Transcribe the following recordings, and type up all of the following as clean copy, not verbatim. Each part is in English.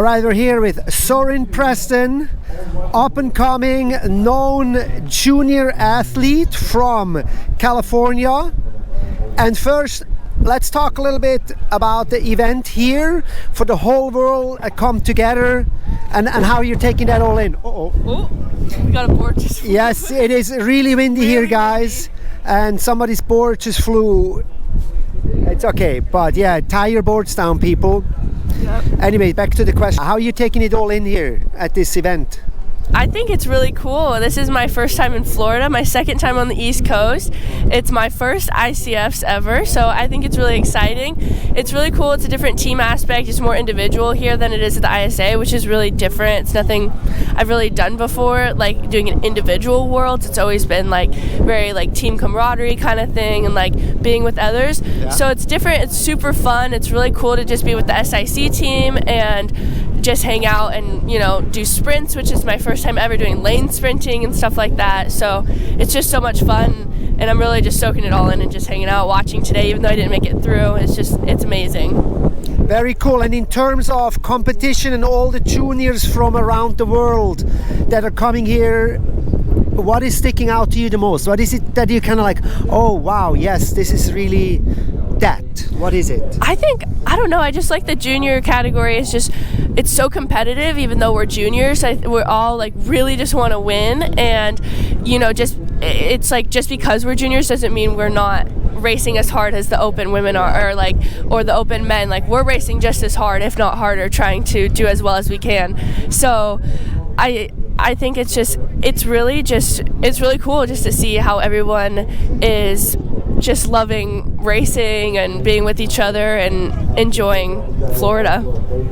All right, we're here with Soryn Preston, up-and-coming, known junior athlete from California. And first, let's talk a little bit about the event here for the whole world come together and how you're taking that all in. Oh, we got a board just flew. Yes, it is really windy here, guys. And somebody's board just flew. It's okay, but yeah, tie your boards down, people. Yep. Anyway, back to the question. How are you taking it all in here at this event? I think it's really cool. This is my first time in Florida, my second time on the East Coast. It's my first ICFs ever, so I think it's really exciting. It's really cool. It's a different team aspect. It's more individual here than it is at the ISA, which is really different. It's nothing I've really done before, like doing an individual world. It's always been like very like team camaraderie kind of thing and like being with others. Yeah. So it's different. It's super fun. It's really cool to just be with the SIC team and just hang out and, you know, do sprints, which is my first time ever doing lane sprinting and stuff like that. So it's just so much fun, and I'm really just soaking it all in and just hanging out, watching today, even though I didn't make it through. It's amazing. Very cool. And in terms of competition and all the juniors from around the world that are coming here, what is sticking out to you the most? What is it that you kind of like, oh wow, yes, this is really that? What is it? I don't know, I just like the junior category. It's so competitive. Even though we're juniors, we're all like really just want to win, and you know, it's like just because we're juniors doesn't mean we're not racing as hard as the open women are, or the open men. Like, we're racing just as hard, if not harder, trying to do as well as we can. So I think it's really cool just to see how everyone is just loving racing and being with each other and enjoying Florida.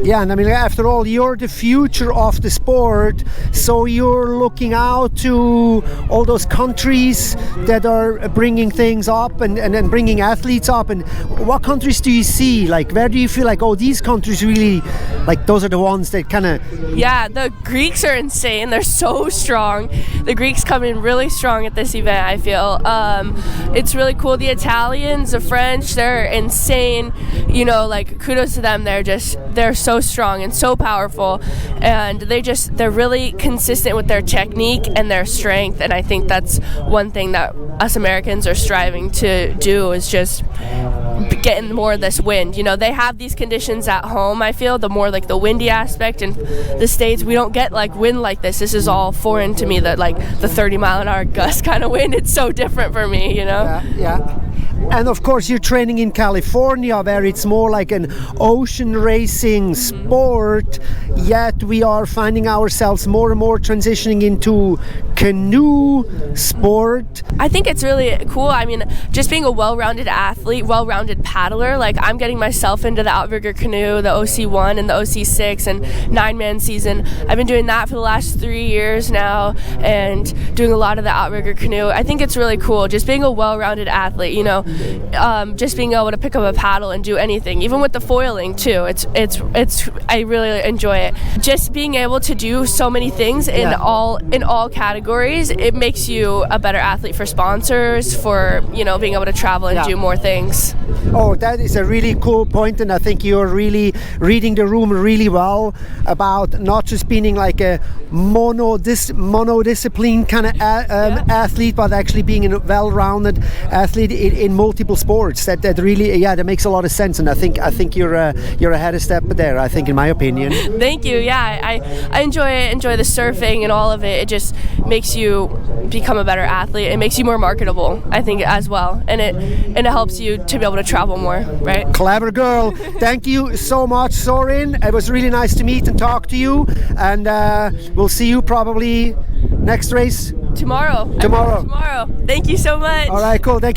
Yeah, and I mean, after all, you're the future of the sport, so you're looking out to all those countries that are bringing things up and bringing athletes up. And what countries do you see? Like, where do you feel like, oh, these countries really, like, those are the ones that kind of... Yeah, the Greeks are insane. They're so strong. The Greeks come in really strong at this event, I feel. It's really cool. The Italians, the French, they're insane. You know, like, kudos to them. They're so strong and so powerful, and they're really consistent with their technique and their strength. And I think that's one thing that us Americans are striving to do, is just getting more of this wind. You know, they have these conditions at home. I feel the more like the windy aspect in the States, we don't get like wind like this. This is all foreign to me, that like the 30-mile-an-hour gust kind of wind. It's so different for me, you know. Yeah. And of course, you're training in California, where it's more like an ocean racing sport, yet we are finding ourselves more and more transitioning into canoe sport. I think it's really cool. I mean, just being a well-rounded athlete, well-rounded paddler, like I'm getting myself into the outrigger canoe, the OC1 and the OC6 and 9-man season. I've been doing that for the last 3 years now and doing a lot of the outrigger canoe. I think it's really cool, just being a well-rounded athlete, you know, just being able to pick up a paddle and do anything, even with the foiling too. It's I really enjoy it. Just being able to do so many things in all categories. It makes you a better athlete for sponsors, for, you know, being able to travel and do more things. Oh, that is a really cool point, and I think you're really reading the room really well about not just being like a monodiscipline kind of athlete, but actually being a well-rounded athlete in multiple sports. That really, that makes a lot of sense, and I think you're ahead of step there, I think, in my opinion. Thank you. Yeah, I enjoy the surfing and all of it. It just makes you become a better athlete. It makes you more marketable, I think, as well, and it helps you to be able to travel more, right? Clever girl. Thank you so much, Soryn. It was really nice to meet and talk to you, and we'll see you probably next race tomorrow. Tomorrow. Thank you so much. All right, cool. Thank you.